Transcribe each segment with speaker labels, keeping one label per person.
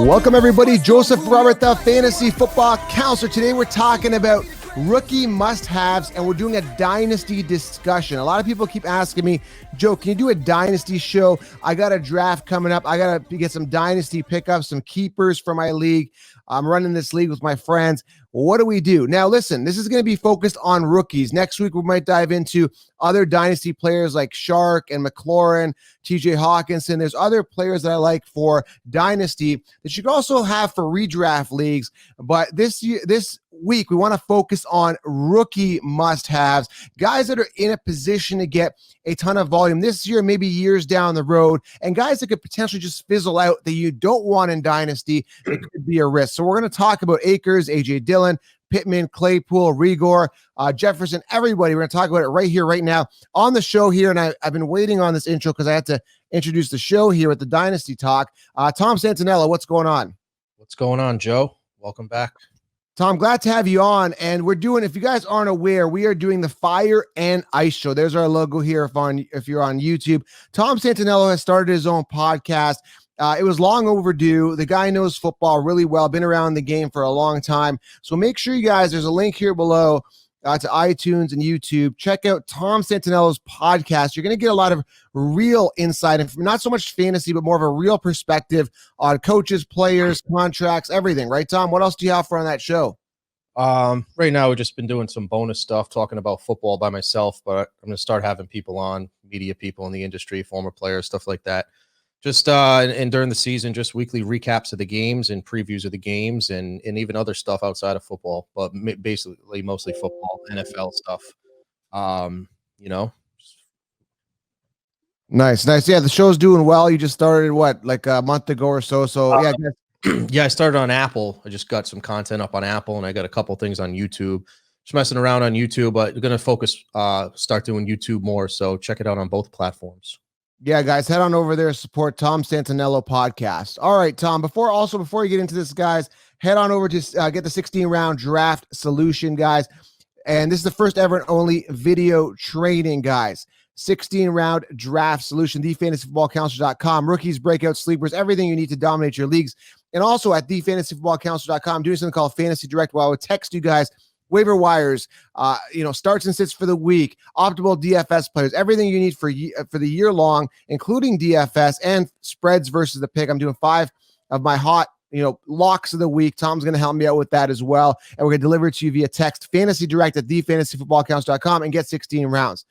Speaker 1: Welcome, everybody. Joseph Robert, the fantasy football counselor. Today, we're talking about rookie must-haves, and we're doing a dynasty discussion. A lot of people keep asking me, Joe, can you do a dynasty show? I got a draft coming up. I got to get some dynasty pickups, some keepers for my league. I'm running this league with my friends. What do we do? Now, listen, this is going to be focused on rookies. Next week, we might dive into other dynasty players like Shark and McLaurin, TJ Hawkinson. There's other players that I like for dynasty that you can also have for redraft leagues. But this week, we want to focus on rookie must-haves, guys that are in a position to get a ton of volume this year, maybe years down the road, and guys that could potentially just fizzle out that you don't want in dynasty. It could be a risk. So we're going to talk about Akers, AJ Dillon, Pittman, Claypool, Rieger, Jefferson, everybody. We're going to talk about it right here, right now on the show here. And I've been waiting on this intro because I had to introduce the show here at the Dynasty Talk. Tom Santinello, what's going on?
Speaker 2: What's going on, Joe? Welcome back.
Speaker 1: Tom, glad to have you on. And we're doing, if you guys aren't aware, we are doing the Fire and Ice Show. There's our logo here if you're on YouTube. Tom Santinello has started his own podcast. It was long overdue. The guy knows football really well, been around the game for a long time. So make sure you guys, there's a link here below to iTunes and YouTube. Check out Tom Santinello's podcast. You're going to get a lot of real insight, and not so much fantasy, but more of a real perspective on coaches, players, contracts, everything. Right, Tom? What else do you have for on that show?
Speaker 2: Right now, we've just been doing some bonus stuff, talking about football by myself, but I'm going to start having people on, media people in the industry, former players, stuff like that. Just and during the season, just weekly recaps of the games and previews of the games and even other stuff outside of football, but basically mostly football, NFL stuff.
Speaker 1: Nice. Yeah, the show's doing well. You just started like a month ago or so. So yeah.
Speaker 2: Yeah, I started on Apple. I just got some content up on Apple, and I got a couple things on YouTube. Just messing around on YouTube, but we're going to focus, start doing YouTube more. So check it out on both platforms.
Speaker 1: Yeah, guys, head on over there, support Tom Santinello podcast. All right, Tom, before you get into this, guys, head on over to get the 16-round draft solution, guys. And this is the first ever and only video training, guys. 16-round draft solution, thefantasyfootballcounselor.com. Rookies, breakouts, sleepers, everything you need to dominate your leagues. And also at thefantasyfootballcounselor.com, doing something called Fantasy Direct, where I would text you guys waiver wires, starts and sits for the week, optimal DFS players, everything you need for the year long, including DFS and spreads versus the pick. I'm doing 5 of my hot, locks of the week. Tom's going to help me out with that as well. And we're going to deliver it to you via text, Fantasy Direct at thefantasyfootballcounselor.com, and get 16 rounds.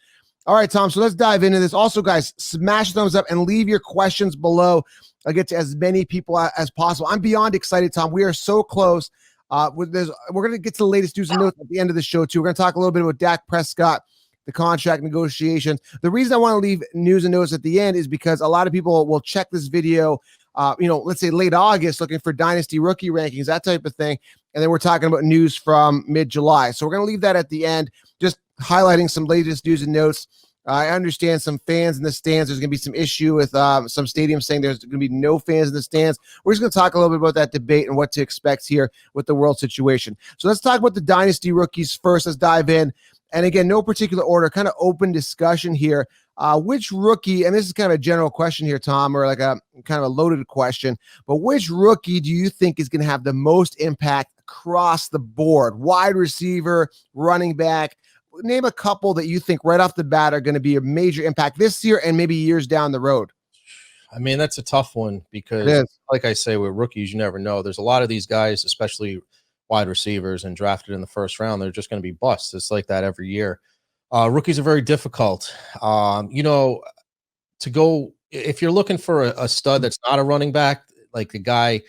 Speaker 1: All right, Tom, so let's dive into this. Also, guys, smash thumbs up and leave your questions below. I'll get to as many people as possible. I'm beyond excited, Tom. We are so close. We're going to get to the latest news and notes at the end of the show, too. We're going to talk a little bit about Dak Prescott, the contract negotiations. The reason I want to leave news and notes at the end is because a lot of people will check this video, let's say late August, looking for dynasty rookie rankings, that type of thing. And then we're talking about news from mid-July. So we're going to leave that at the end, just highlighting some latest news and notes. I understand some fans in the stands. There's going to be some issue with some stadiums saying there's going to be no fans in the stands. We're just going to talk a little bit about that debate and what to expect here with the world situation. So let's talk about the dynasty rookies first. Let's dive in. And again, no particular order, kind of open discussion here. Which rookie, and this is kind of a general question here, Tom, or like a kind of a loaded question, but which rookie do you think is going to have the most impact across the board? Wide receiver, running back? Name a couple that you think right off the bat are going to be a major impact this year and maybe years down the road.
Speaker 2: I mean, that's a tough one because, like I say, with rookies, you never know. There's a lot of these guys, especially wide receivers and drafted in the first round, they're just going to be busts. It's like that every year. Rookies are very difficult. To go, if you're looking for a stud that's not a running back, like the guy,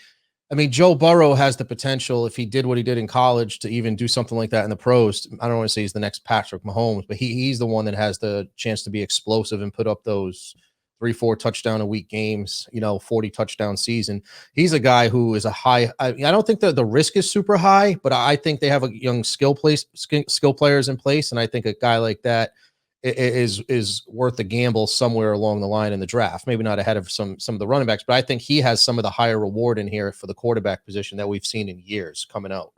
Speaker 2: Joe Burrow has the potential, if he did what he did in college, to even do something like that in the pros. I don't want to say he's the next Patrick Mahomes, but he's the one that has the chance to be explosive and put up those 3-4 touchdown a week games, 40 touchdown season. He's a guy who is a high. I don't think that the risk is super high, but I think they have a young skill players in place. And I think a guy like that is worth a gamble somewhere along the line in the draft. Maybe not ahead of some of the running backs, but I think he has some of the higher reward in here for the quarterback position that we've seen in years coming out.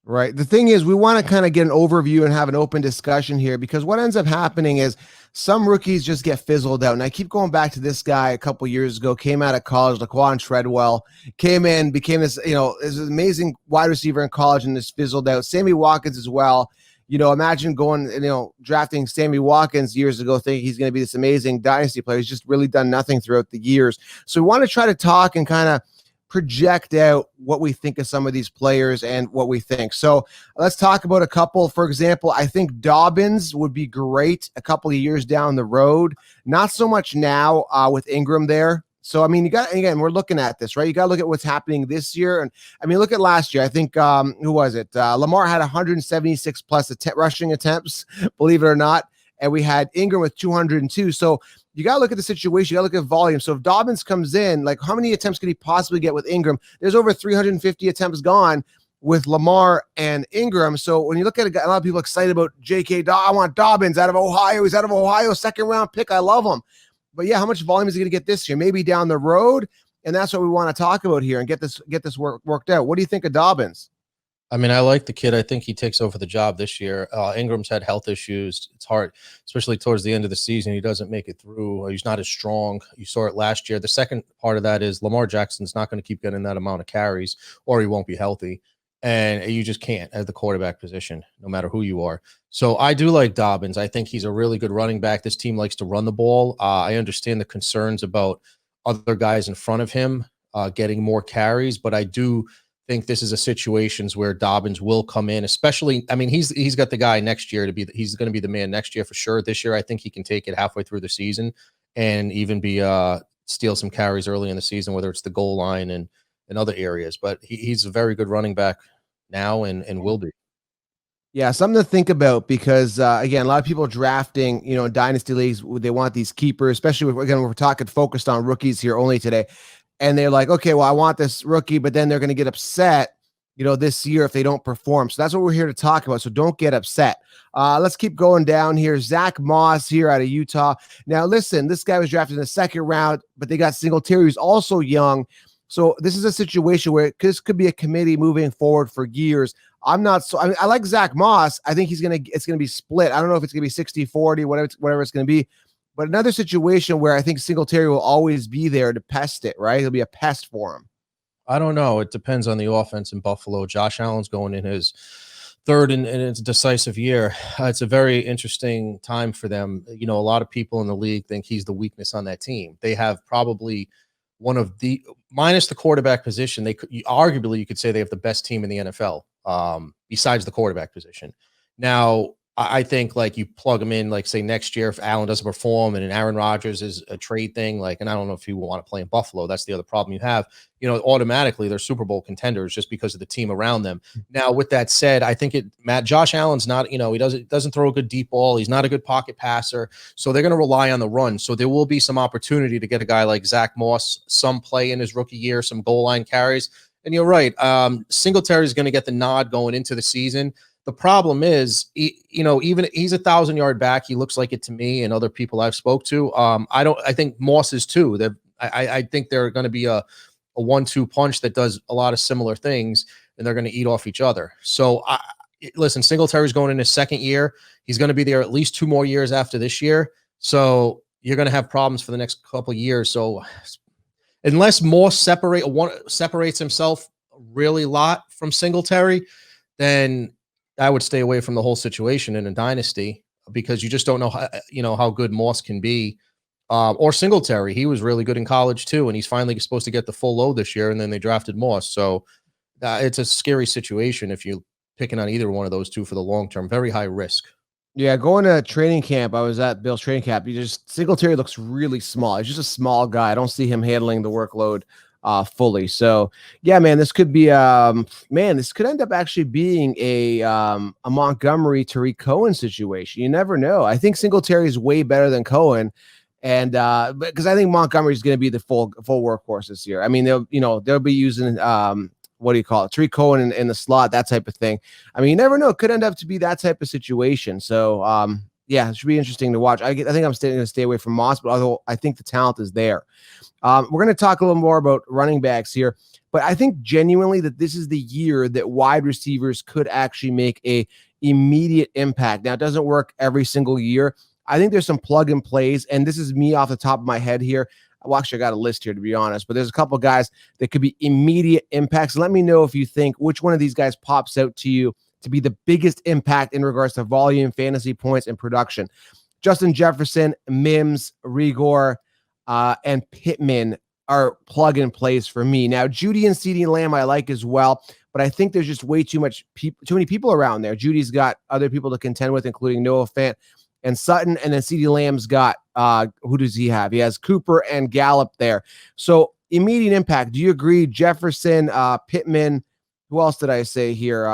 Speaker 1: Right. The thing is, we want to kind of get an overview and have an open discussion here, because what ends up happening is some rookies just get fizzled out. And I keep going back to this guy a couple years ago, came out of college, Laquan Treadwell, came in, became this, this amazing wide receiver in college and just fizzled out. Sammy Watkins as well. Imagine going, drafting Sammy Watkins years ago, thinking he's going to be this amazing dynasty player. He's just really done nothing throughout the years. So we want to try to talk and kind of project out what we think of some of these players and what we think. So let's talk about a couple. For example, I think Dobbins would be great a couple of years down the road. Not so much now with Ingram there. So, again, we're looking at this, right? You got to look at what's happening this year. And look at last year. I think, who was it? Lamar had 176 plus rushing attempts, believe it or not. And we had Ingram with 202. So you got to look at the situation. You got to look at volume. So if Dobbins comes in, like, how many attempts could he possibly get with Ingram? There's over 350 attempts gone with Lamar and Ingram. So when you look at a lot of people excited about J.K. I want Dobbins out of Ohio. He's out of Ohio, second round pick. I love him. But yeah, how much volume is he going to get this year? Maybe down the road. And that's what we want to talk about here and get this worked out. What do you think of Dobbins?
Speaker 2: I like the kid. I think he takes over the job this year. Ingram's had health issues. It's hard, especially towards the end of the season. He doesn't make it through. He's not as strong. You saw it last year. The second part of that is Lamar Jackson's not going to keep getting that amount of carries, or he won't be healthy. And you just can't at the quarterback position, no matter who you are. So I do like Dobbins. I think he's a really good running back. This team likes to run the ball. I understand the concerns about other guys in front of him getting more carries, but I do think this is a situations where Dobbins will come in, especially, he's got the guy next year he's going to be the man next year for sure. This year, I think he can take it halfway through the season and even be steal some carries early in the season, whether it's the goal line and other areas. But he's a very good running back now and will be.
Speaker 1: Yeah, something to think about, because again, a lot of people drafting, in dynasty leagues, they want these keepers, especially we're talking focused on rookies here only today. And they're like, okay, well, I want this rookie, but then they're going to get upset, this year if they don't perform. So that's what we're here to talk about. So don't get upset. Let's keep going down here. Zach Moss here out of Utah. Now, listen, this guy was drafted in the second round, but they got Singletary, who's also young. So this is a situation where this could be a committee moving forward for years. I like Zach Moss. I think it's going to be split. I don't know if it's going to be 60-40, whatever it's going to be. But another situation where I think Singletary will always be there to pest it, right? He'll be a pest for him.
Speaker 2: I don't know. It depends on the offense in Buffalo. Josh Allen's going in his third in its decisive year. It's a very interesting time for them. A lot of people in the league think he's the weakness on that team. They have probably one of the, minus the quarterback position, arguably you could say they have the best team in the NFL besides the quarterback position. Now, I think, like, you plug him in, like, say next year, if Allen doesn't perform and Aaron Rodgers is a trade thing, like, and I don't know if he will want to play in Buffalo. That's the other problem you have. Automatically they're Super Bowl contenders just because of the team around them. Now, with that said, I think Josh Allen's not, he doesn't throw a good deep ball. He's not a good pocket passer. So they're going to rely on the run. So there will be some opportunity to get a guy like Zach Moss some play in his rookie year, some goal line carries. And you're right. Singletary is going to get the nod going into the season. The problem is, even he's 1,000-yard back. He looks like it to me and other people I've spoke to. I think Moss is too. I think they're going to be a 1-2 punch that does a lot of similar things, and they're going to eat off each other. So, listen, Singletary's going in his second year. He's going to be there at least 2 more years after this year. So you're going to have problems for the next couple of years. So unless Moss separates himself really a lot from Singletary, then I would stay away from the whole situation in a dynasty, because you just don't know how good Moss can be, or Singletary. He was really good in college too, and he's finally supposed to get the full load this year, and then they drafted Moss. So it's a scary situation if you're picking on either one of those two for the long term. Very high risk.
Speaker 1: Yeah, going to training camp, I was at Bill's training camp. Singletary looks really small. He's just a small guy. I don't see him handling the workload fully. So yeah, man, this could be this could end up actually being a Montgomery Tariq Cohen situation. You never know. I think Singletary is way better than Cohen, and because I think Montgomery is going to be the full workhorse this year. They'll be using what do you call it, Tariq Cohen in the slot, that type of thing. You never know. It could end up to be that type of situation. So yeah, it should be interesting to watch. I think I'm going to stay away from Moss, but although I think the talent is there. We're going to talk a little more about running backs here, but I think genuinely that this is the year that wide receivers could actually make a immediate impact. Now, it doesn't work every single year. I think there's some plug and plays, and this is me off the top of my head here. Well, actually, I got a list here, to be honest, but there's a couple of guys that could be immediate impacts. Let me know if you think which one of these guys pops out to you to be the biggest impact in regards to volume, fantasy points, and production. Justin Jefferson, Mims, Rieger, and Pittman are plug and plays for me. Now, Judy and CeeDee Lamb I like as well, but I think there's just way too many people around there. Judy's got other people to contend with, including Noah Fant and Sutton, and then CeeDee Lamb's got who does he have? He has Cooper and Gallup there. So immediate impact. Do you agree? Jefferson, Pittman. Who else did I say here?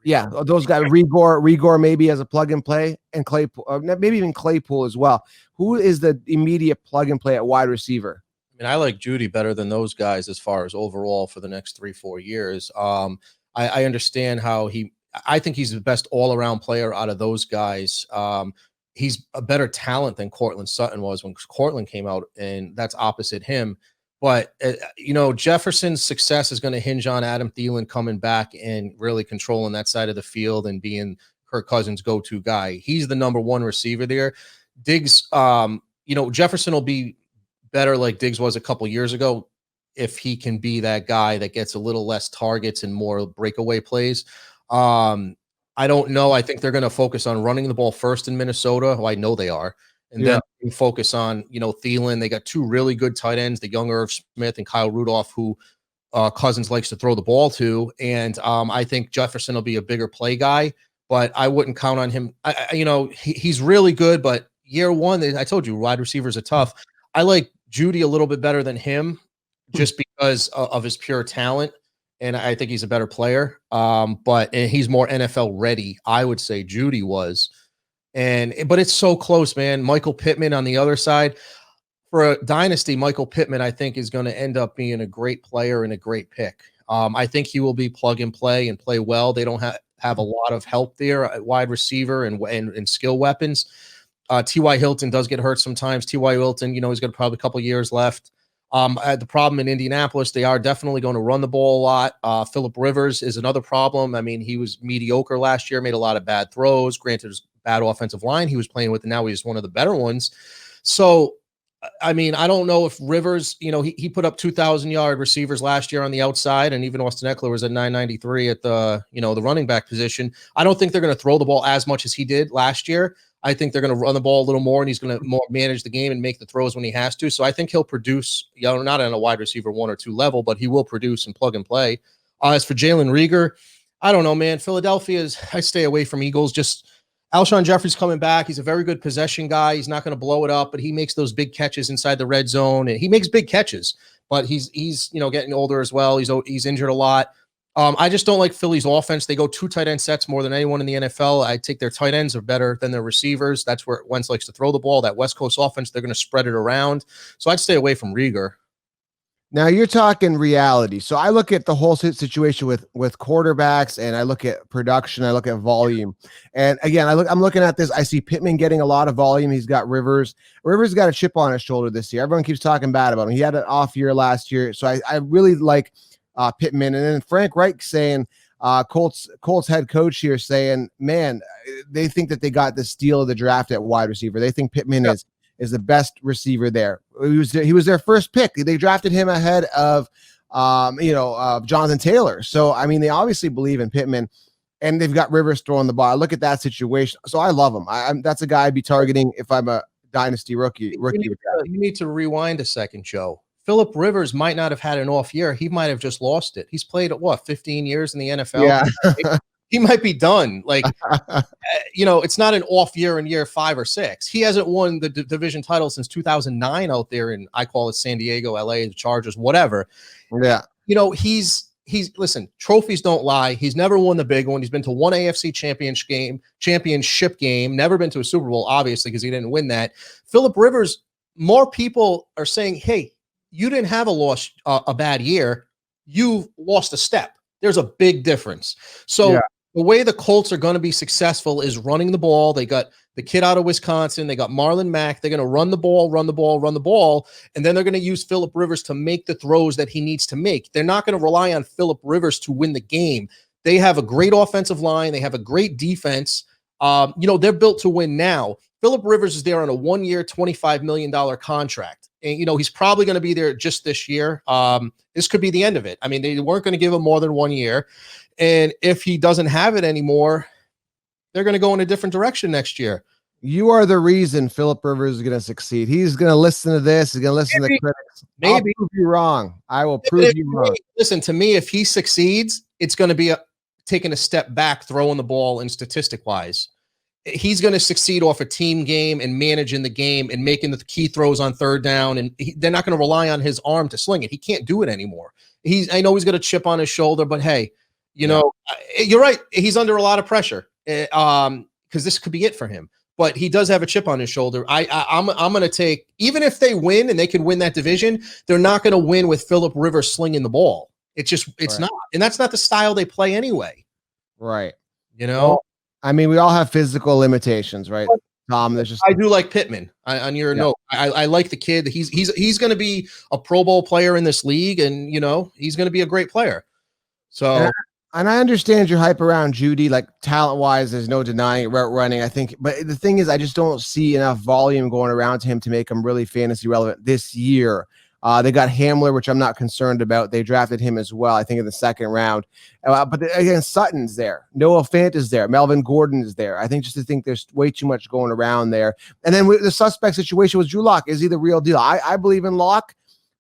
Speaker 1: Yeah, those guys. Rieger maybe as a plug and play, and Claypool, maybe even Claypool as well. Who is the immediate plug and play at wide receiver?
Speaker 2: I mean, I like Judy better than those guys as far as overall for the next 3-4 years. I understand how I think he's the best all-around player out of those guys. He's a better talent than Courtland Sutton was when Courtland came out, and that's opposite him. But, Jefferson's success is going to hinge on Adam Thielen coming back and really controlling that side of the field and being Kirk Cousins' go-to guy. He's the number one receiver there. Diggs, Jefferson will be better like Diggs was a couple years ago if he can be that guy that gets a little less targets and more breakaway plays. I don't know. I think they're going to focus on running the ball first in Minnesota. Well, I know they are. And then focus on, Thielen. They got two really good tight ends, the young Irv Smith and Kyle Rudolph, who Cousins likes to throw the ball to. And I think Jefferson will be a bigger play guy, but I wouldn't count on him. He's really good, but year one, I told you, wide receivers are tough. I like Judy a little bit better than him just because of his pure talent. And I think he's a better player. But he's more NFL ready, I would say Judy was. But it's so close, man. Michael Pittman on the other side. For a dynasty, Michael Pittman, I think, is going to end up being a great player and a great pick. I think he will be plug and play well. They don't have a lot of help there at wide receiver and skill weapons. T.Y. Hilton does get hurt sometimes. T.Y. Hilton, he's got probably a couple years left. The problem in Indianapolis, they are definitely going to run the ball a lot. Phillip Rivers is another problem. I mean, he was mediocre last year, made a lot of bad throws. Granted, it was bad offensive line he was playing with, and now he's one of the better ones. So, I mean, I don't know if Rivers, he put up 2,000-yard receivers last year on the outside, and even Austin Eckler was at 993 at the running back position. I don't think they're going to throw the ball as much as he did last year. I think they're going to run the ball a little more, and he's going to more manage the game and make the throws when he has to. So I think he'll produce, not on a wide receiver 1 or 2 level, but he will produce and plug and play. As for Jalen Rieger, I don't know, man. I stay away from Eagles. Just Alshon Jeffrey's coming back. He's a very good possession guy. He's not going to blow it up, but he makes those big catches inside the red zone, and he makes big catches. But he's getting older as well. He's injured a lot. I just don't like Philly's offense. They go 2 tight end sets more than anyone in the NFL. I think their tight ends are better than their receivers. That's where Wentz likes to throw the ball. That West Coast offense, they're going to spread it around. So I'd stay away from Rieger.
Speaker 1: Now you're talking reality. So I look at the whole situation with quarterbacks, and I look at production. I look at volume. And again, I'm looking at this. I see Pittman getting a lot of volume. He's got Rivers. Rivers got a chip on his shoulder this year. Everyone keeps talking bad about him. He had an off year last year. So I really like Pittman. And then Frank Reich saying, Colts head coach here saying, man, they think that they got the steal of the draft at wide receiver. They think Pittman is the best receiver there. He was their first pick. They drafted him ahead of Jonathan Taylor. So I mean, they obviously believe in Pittman, and they've got Rivers throwing the ball. I look at that situation. So I love him. That's a guy I'd be targeting if I'm a dynasty rookie.
Speaker 2: You need to rewind a second, Joe. Phillip Rivers might not have had an off year. He might have just lost it. He's played 15 years in the NFL.
Speaker 1: Yeah.
Speaker 2: He might be done. Like, it's not an off year in year 5 or 6. He hasn't won the division title since 2009 out there in, I call it San Diego, LA, the Chargers, whatever.
Speaker 1: Yeah.
Speaker 2: Listen, trophies don't lie. He's never won the big one. He's been to one AFC championship game, never been to a Super Bowl, obviously, because he didn't win that. Phillip Rivers, more people are saying, hey, you didn't have a bad year. You lost a step. There's a big difference. So the way the Colts are going to be successful is running the ball. They got the kid out of Wisconsin. They got Marlon Mack. They're going to run the ball, and then they're going to use Phillip Rivers to make the throws that he needs to make. They're not going to rely on Phillip Rivers to win the game. They have a great offensive line. They have a great defense. They're built to win now. Phillip Rivers is there on a 1-year, $25 million contract. And, he's probably going to be there just this year. This could be the end of it. I mean, they weren't going to give him more than 1 year. And if he doesn't have it anymore, they're going to go in a different direction next year. You
Speaker 1: are the reason Phillip Rivers is going to succeed. He's going to listen to this. He's going to listen to the critics. Maybe. I'll prove you wrong. I will prove you wrong.
Speaker 2: Listen, to me, if he succeeds, it's going to be taking a step back, throwing the ball, and statistic-wise. He's going to succeed off a team game and managing the game and making the key throws on third down. And they're not going to rely on his arm to sling it. He can't do it anymore. I know he's got a chip on his shoulder, but hey, you're right. He's under a lot of pressure because this could be it for him. But he does have a chip on his shoulder. I'm going to take, even if they win and they can win that division, they're not going to win with Phillip Rivers slinging the ball. It's not. And that's not the style they play anyway.
Speaker 1: Right.
Speaker 2: Well,
Speaker 1: I mean, we all have physical limitations, right, Tom?
Speaker 2: I do like Pittman on your note. I like the kid. He's going to be a Pro Bowl player in this league, and he's going to be a great player. So,
Speaker 1: and I understand your hype around Jeudy, like talent-wise. There's no denying it, route running. I think, but the thing is, I just don't see enough volume going around to him to make him really fantasy relevant this year. They got Hamler, which I'm not concerned about. They drafted him as well, I think, in the second round. But again, Sutton's there. Noah Fant is there. Melvin Gordon is there. I think there's way too much going around there. And then the suspect situation was Drew Lock. Is he the real deal? I believe in Lock,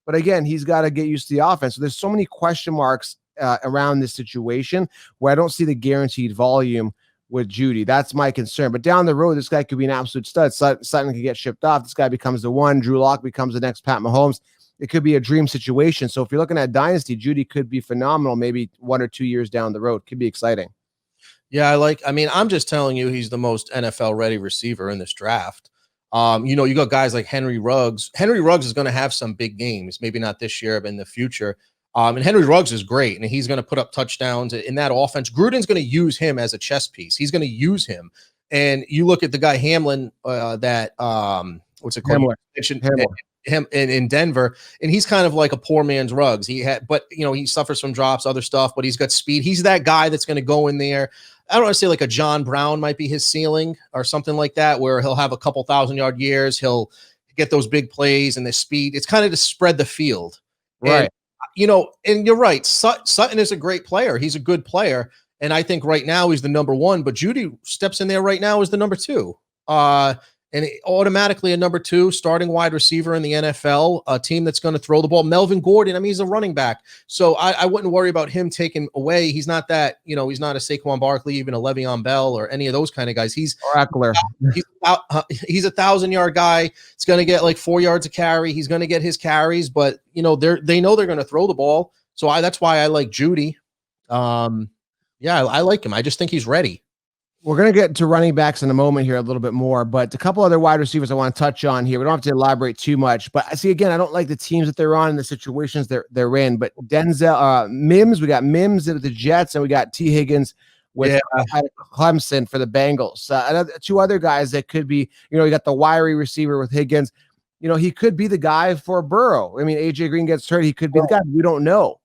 Speaker 1: but again, he's got to get used to the offense. So there's so many question marks around this situation where I don't see the guaranteed volume with Jeudy. That's my concern. But down the road, this guy could be an absolute stud. Sutton could get shipped off. This guy becomes the one. Drew Lock becomes the next Pat Mahomes. It could be a dream situation. So if you're looking at Dynasty, Jeudy could be phenomenal maybe 1 or 2 years down the road. Could be exciting.
Speaker 2: Yeah, I'm just telling you, he's the most NFL-ready receiver in this draft. You got guys like Henry Ruggs. Henry Ruggs is going to have some big games, maybe not this year, but in the future. And Henry Ruggs is great, and he's going to put up touchdowns in that offense. Gruden's going to use him as a chess piece. He's going to use him. And you look at the guy Hamlin, what's it called?
Speaker 1: Hamlin.
Speaker 2: Him in Denver, and he's kind of like a poor man's Ruggs. He suffers from drops, other stuff, but he's got speed. He's that guy that's going to go in there. I don't want to say like a John Brown might be his ceiling or something like that, where he'll have a couple 1,000-yard years. He'll get those big plays and the speed. It's kind of to spread the field.
Speaker 1: Right.
Speaker 2: And you're right. Sutton is a great player. He's a good player. And I think right now he's the number one, but Jeudy steps in there right now as the number two. And automatically a number two starting wide receiver in the NFL, a team that's going to throw the ball. Melvin Gordon, he's a running back. So I wouldn't worry about him taking away. He's not that, he's not a Saquon Barkley, even a Le'Veon Bell or any of those kind of guys. He's a 1,000-yard guy. He's going to get like 4 yards a carry. He's going to get his carries, but they know they're going to throw the ball. So that's why I like Jeudy. I like him. I just think he's ready.
Speaker 1: We're going to get to running backs in a moment here a little bit more, but a couple other wide receivers I want to touch on here. We don't have to elaborate too much, but I see, again, I don't like the teams that they're on and the situations they're in, but Mims, we got Mims at the Jets, and we got T. Higgins with Clemson for the Bengals. Two other guys that could be, you got the wiry receiver with Higgins. He could be the guy for Burrow. I mean, AJ Green gets hurt. He could be the guy. We don't know.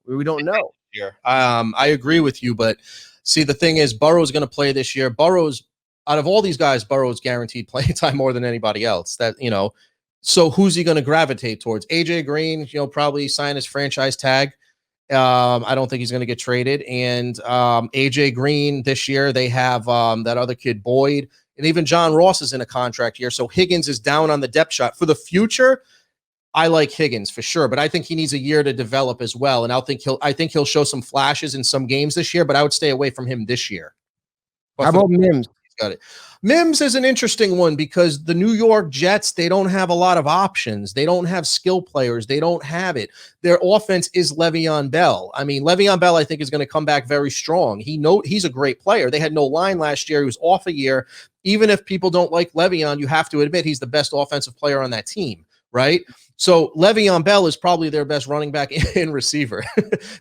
Speaker 2: Here. I agree with you, but see, the thing is, Burrow's going to play this year. Out of all these guys, Burrow's guaranteed playing time more than anybody else. So who's he going to gravitate towards? AJ Green, probably sign his franchise tag. I don't think he's going to get traded. And AJ Green this year, they have that other kid, Boyd, and even John Ross is in a contract year. So Higgins is down on the depth chart. For the future, I like Higgins for sure, but I think he needs a year to develop as well. And I think he'll show some flashes in some games this year, but I would stay away from him this year. But
Speaker 1: how about Mims?
Speaker 2: He's got it. Mims is an interesting one because the New York Jets, they don't have a lot of options. They don't have skill players. They don't have it. Their offense is Le'Veon Bell. Le'Veon Bell, I think, is going to come back very strong. He's a great player. They had no line last year. He was off a year. Even if people don't like Le'Veon, you have to admit he's the best offensive player on that team, right? So Le'Veon Bell is probably their best running back and receiver.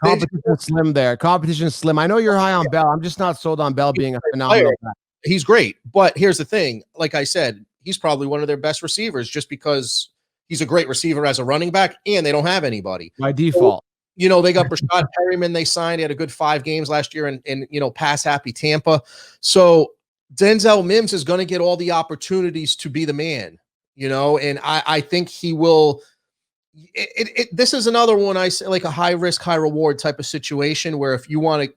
Speaker 1: Competition slim there. Competition slim. I know you're high on Bell. I'm just not sold on Bell being a phenomenal back.
Speaker 2: He's great. But here's the thing. Like I said, he's probably one of their best receivers just because he's a great receiver as a running back and they don't have anybody.
Speaker 1: By default.
Speaker 2: So, they got Rashad Perryman they signed. He had a good 5 games last year in pass-happy Tampa. So Denzel Mims is going to get all the opportunities to be the man, and I think he will. This is another one I say, like a high risk, high reward type of situation where if you want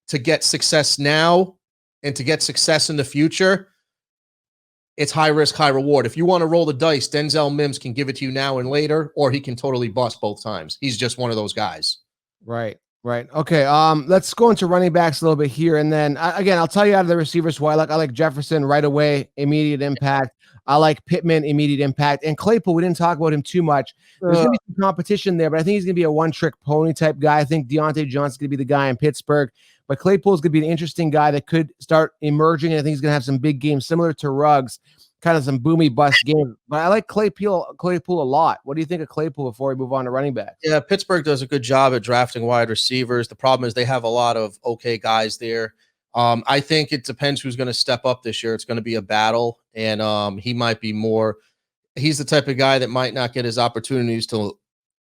Speaker 2: to get success now and to get success in the future, it's high risk, high reward. If you want to roll the dice, Denzel Mims can give it to you now and later, or he can totally bust both times. He's just one of those guys.
Speaker 1: Right. Okay. Let's go into running backs a little bit here. And then again, I'll tell you out of the receivers who I like. I like Jefferson right away, immediate impact. I like Pittman, immediate impact. And Claypool, we didn't talk about him too much. There's going to be some competition there, but I think he's going to be a one-trick pony type guy. I think Deontay Johnson's going to be the guy in Pittsburgh. But Claypool's going to be an interesting guy that could start emerging. And I think he's going to have some big games similar to Ruggs, kind of some boomy bust games. But I like Claypool a lot. What do you think of Claypool before we move on to running back?
Speaker 2: Yeah, Pittsburgh does a good job at drafting wide receivers. The problem is they have a lot of okay guys there. I think it depends who's going to step up this year. It's going to be a battle, and he might be more. He's the type of guy that might not get his opportunities till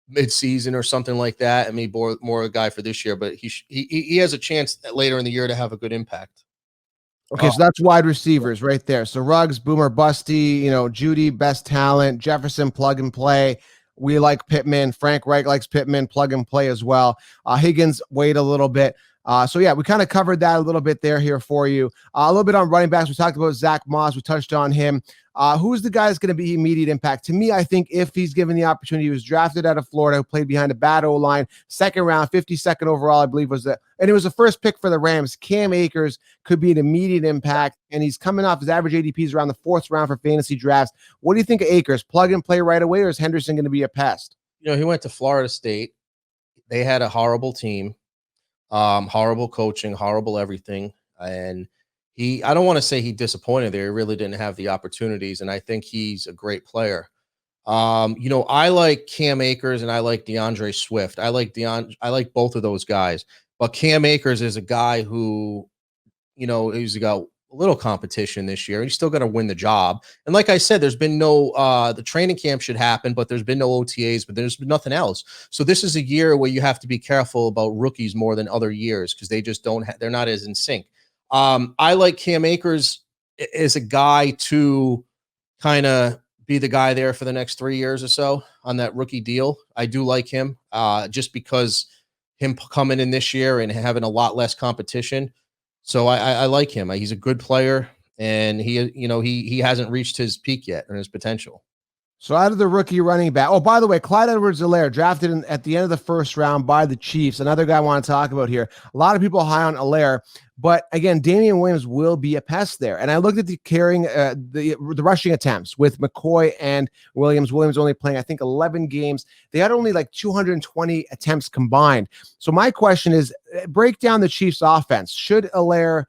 Speaker 2: mid-season or something like that. I mean, more a guy for this year, but he has a chance later in the year to have a good impact.
Speaker 1: Okay, so that's wide receivers right there. So Ruggs, boomer, busty. Judy, best talent. Jefferson, plug and play. We like Pittman. Frank Reich likes Pittman, plug and play as well. Higgins, wait a little bit. So yeah, we kind of covered that a little bit here for you. A little bit on running backs. We talked about Zach Moss. We touched on him. Who's the guy that's going to be immediate impact? To me, I think if he's given the opportunity, he was drafted out of Florida, who played behind a bad O-line, second round, 52nd overall, I believe was that. And it was the first pick for the Rams. Cam Akers could be an immediate impact, and he's coming off his average ADPs around the 4th round for fantasy drafts. What do you think of Akers? Plug and play right away, or is Henderson going to be a pest?
Speaker 2: He went to Florida State. They had a horrible team. Horrible coaching, horrible everything. And I don't want to say he disappointed there. He really didn't have the opportunities. And I think he's a great player. I like Cam Akers and I like DeAndre Swift. I like both of those guys, but Cam Akers is a guy who, he's got a little competition this year. He's still going to win the job. And like I said, there's been no, the training camp should happen, but there's been no OTAs, but there's been nothing else. So this is a year where you have to be careful about rookies more than other years because they just they're not as in sync. I like Cam Akers as a guy to kind of be the guy there for the next 3 years or so on that rookie deal. I do like him just because him coming in this year and having a lot less competition. So I like him. He's a good player, and he hasn't reached his peak yet or his potential.
Speaker 1: So out of the rookie running back, oh, by the way, Clyde Edwards-Helaire drafted at the end of the first round by the Chiefs. Another guy I want to talk about here. A lot of people high on Helaire, but again, Damian Williams will be a pest there. And I looked at the rushing attempts with McCoy and Williams. Williams only playing, I think, 11 games. They had only like 220 attempts combined. So my question is, break down the Chiefs offense. Should Helaire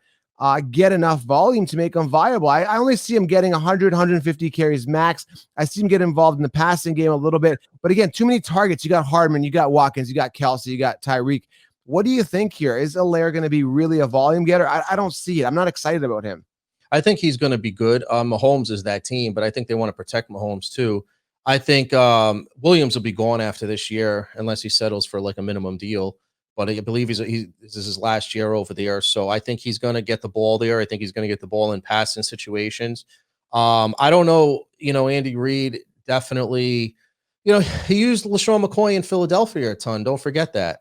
Speaker 1: get enough volume to make him viable? I only see him getting 100, 150 carries max. I see him get involved in the passing game a little bit. But again, too many targets. You got Hardman, you got Watkins, you got Kelsey, you got Tyreek. What do you think here? Is Helaire going to be really a volume getter? I don't see it. I'm not excited about him.
Speaker 2: I think he's going to be good. Mahomes is that team, but I think they want to protect Mahomes too. I think Williams will be gone after this year unless he settles for like a minimum deal. But I believe this is his last year over there. So I think he's going to get the ball there. I think he's going to get the ball in passing situations. I don't know, Andy Reid definitely, he used LaShawn McCoy in Philadelphia a ton. Don't forget that.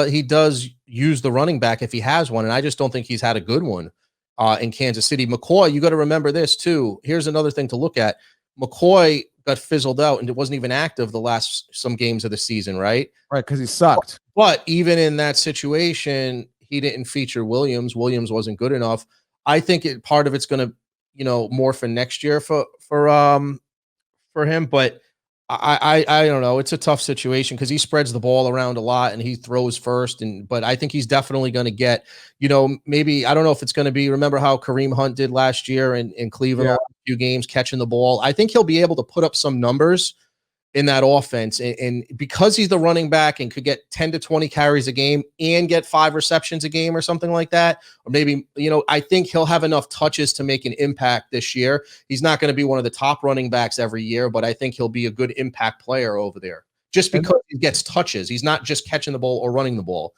Speaker 2: He does use the running back if he has one. And I just don't think he's had a good one in Kansas City. McCoy, you got to remember this too. Here's another thing to look at. McCoy got fizzled out and it wasn't even active the last some games of the season, right?
Speaker 1: Right, because he sucked.
Speaker 2: But even in that situation, he didn't feature Williams. Williams wasn't good enough. I think part of it's going to, more for next year for him. But I don't know. It's a tough situation because he spreads the ball around a lot and he throws first. But I think he's definitely going to get, maybe, I don't know if it's going to be, remember how Kareem Hunt did last year in Cleveland, a few games catching the ball. I think he'll be able to put up some numbers in that offense. And because he's the running back and could get 10 to 20 carries a game and get 5 receptions a game or something like that, or maybe, I think he'll have enough touches to make an impact this year. He's not going to be one of the top running backs every year, but I think he'll be a good impact player over there just because he gets touches. He's not just catching the ball or running the ball.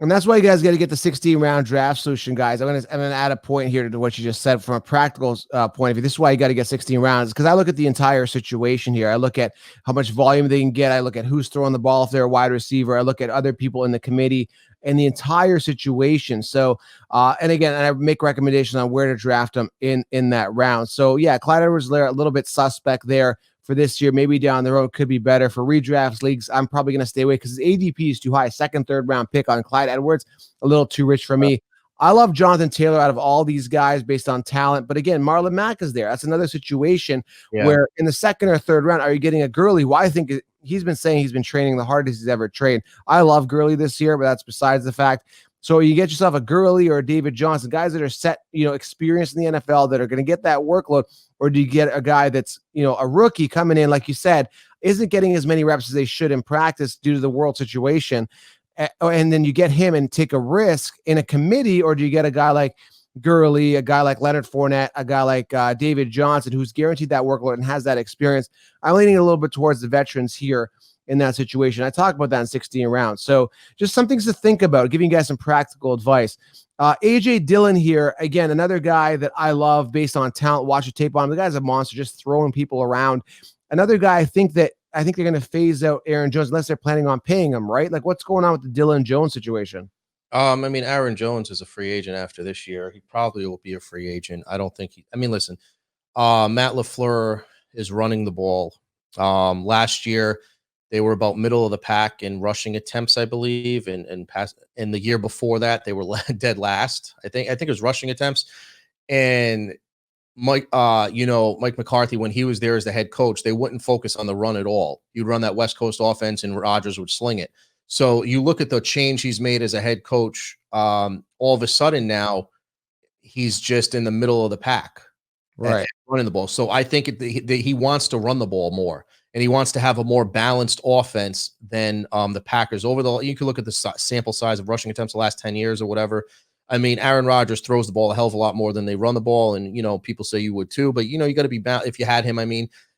Speaker 1: And that's why you guys got to get the 16-round draft solution, guys. I'm gonna add a point here to what you just said from a practical point of view. This is why you got to get 16 rounds, because I look at the entire situation here. I look at how much volume they can get. I look at who's throwing the ball if they're a wide receiver. I look at other people in the committee and the entire situation. So, and again, I make recommendations on where to draft them in that round. So, yeah, Clyde Edwards-Helaire, a little bit suspect there for this year. Maybe down the road could be better. For redrafts leagues, I'm probably going to stay away because his ADP is too high. Second, third round pick on Clyde Edwards, a little too rich for me. I love Jonathan Taylor out of all these guys based on talent. But again, Marlon Mack is there. That's another situation where in the second or third round, are you getting a Gurley? Well, I think he's been saying he's been training the hardest he's ever trained. I love Gurley this year, but that's besides the fact. So you get yourself a Gurley or a David Johnson, guys that are set, experienced in the NFL that are going to get that workload. Or do you get a guy that's, a rookie coming in, like you said, isn't getting as many reps as they should in practice due to the world situation? And then you get him and take a risk in a committee, or do you get a guy like Gurley, a guy like Leonard Fournette, a guy like David Johnson, who's guaranteed that workload and has that experience? I'm leaning a little bit towards the veterans here in that situation. I talked about that in 16 rounds. So just some things to think about, giving you guys some practical advice. AJ Dillon here, again, another guy that I love based on talent. Watch the tape on him. The guy's a monster, just throwing people around. Another guy, I think they're going to phase out Aaron Jones unless they're planning on paying him, right? Like, what's going on with the Dillon Jones situation?
Speaker 2: Aaron Jones is a free agent after this year. He probably will be a free agent. I don't think listen, Matt LaFleur is running the ball. Last year, they were about middle of the pack in rushing attempts, I believe, and the year before that, they were dead last. I think it was rushing attempts. And Mike McCarthy, when he was there as the head coach, they wouldn't focus on the run at all. You'd run that West Coast offense, and Rodgers would sling it. So you look at the change he's made as a head coach. All of a sudden now, he's just in the middle of the pack,
Speaker 1: right,
Speaker 2: running the ball. So I think he wants to run the ball more. And he wants to have a more balanced offense than the Packers. You can look at the sample size of rushing attempts the last 10 years or whatever. Aaron Rodgers throws the ball a hell of a lot more than they run the ball. And, people say you would too. But, you got to be if you had him,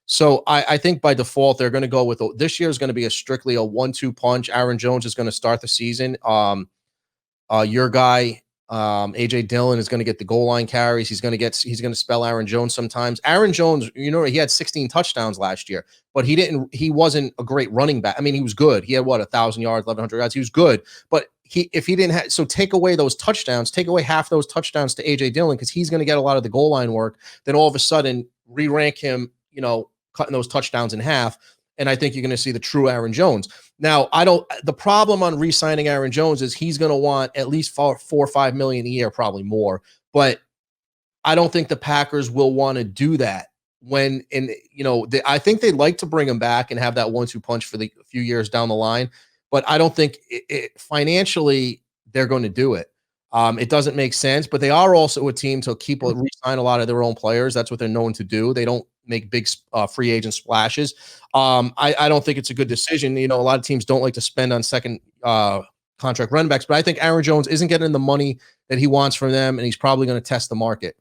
Speaker 2: So I think by default, they're going to go with this year is going to be strictly a 1-2 punch. Aaron Jones is going to start the season. Your guy, AJ Dillon, is going to get the goal line carries. He's going to spell Aaron Jones sometimes. Aaron Jones, he had 16 touchdowns last year, but he wasn't a great running back. He was good. He had 1,000 yards, 1,100 yards. He was good, but if he didn't have, so take away those touchdowns, take away half those touchdowns to AJ Dillon, because he's going to get a lot of the goal line work. Then all of a sudden re-rank him, cutting those touchdowns in half. And I think you're going to see the true Aaron Jones. Now, the problem on re-signing Aaron Jones is he's going to want at least $4 or $5 million a year, probably more. But I don't think the Packers will want to do that I think they'd like to bring him back and have that 1-2 punch for the few years down the line. But I don't think financially they're going to do it. It doesn't make sense, but they are also a team to re-sign a lot of their own players. That's what they're known to do. They don't make big free agent splashes. I don't think it's a good decision. A lot of teams don't like to spend on second contract running backs, but I think Aaron Jones isn't getting the money that he wants from them, and he's probably going to test the market.